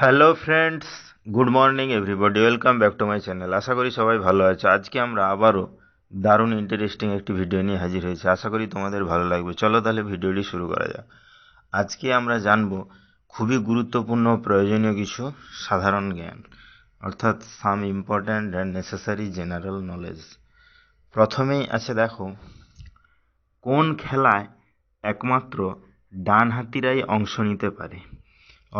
Hello friends, good morning everybody, welcome back to my channel. আশা করি সবাই ভালো আছে। আজকে আমরা আবারও দারুণ ইন্টারেস্টিং একটি ভিডিও নিয়ে হাজির হয়েছি। আশা করি তোমাদের ভালো লাগবে। চলো তাহলে ভিডিওটি শুরু করা যাক। আজকে আমরা জানব খুবই গুরুত্বপূর্ণ ও প্রয়োজনীয় কিছু সাধারণ জ্ঞান, অর্থাৎ some important and necessary general knowledge. প্রথমেই আছে, দেখো, কোন খেলায় একমাত্র ডান হাতিরাই অংশ নিতে পারে?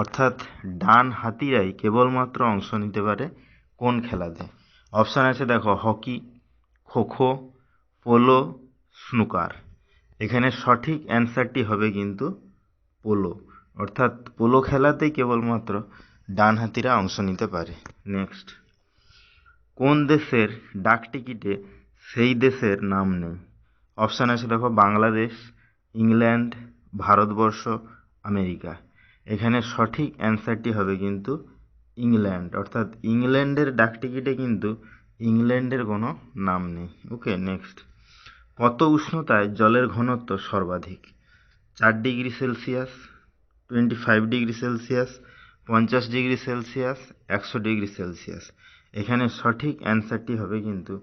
অর্থাৎ ডান হাতিরাই কেবলমাত্র অংশ নিতে পারে কোন খেলাতে? অপশান আছে, দেখো, হকি, খোখো, পোলো, স্নুকার। এখানে সঠিক অ্যান্সারটি হবে কিন্তু পোলো, অর্থাৎ পোলো খেলাতেই কেবলমাত্র ডান হাতিরা অংশ নিতে পারে। নেক্সট, কোন দেশের ডাকটিকিটে সেই দেশের নাম নেই? অপশান আছে, দেখো, বাংলাদেশ, ইংল্যান্ড, ভারতবর্ষ, আমেরিকা। এখানে সঠিক অ্যান্সারটি হবে কিন্তু ইংল্যান্ড, অর্থাৎ ইংল্যান্ডের ডাকটিকিটে কিন্তু ইংল্যান্ডের কোনো নাম নেই। ওকে, নেক্সট, কত উষ্ণতায় জলের ঘনত্ব সর্বাধিক? 4 degree Celsius, 25 degree Celsius, 50 degree Celsius, 100 degree Celsius. এখানে সঠিক অ্যান্সারটি হবে কিন্তু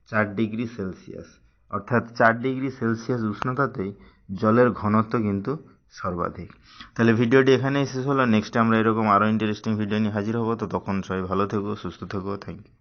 4 ডিগ্রি সেলসিয়াস, অর্থাৎ 4 ডিগ্রি সেলসিয়াস উষ্ণতাতেই জলের ঘনত্ব কিন্তু সর্বাধিক। তাহলে ভিডিওটি এখানেই শেষ হলো। নেক্সট আমরা এরকম আরও ইন্টারেস্টিং ভিডিও নিয়ে হাজির হবো। তো তখন সবাই ভালো থেকো, সুস্থ থেকো। Thank you.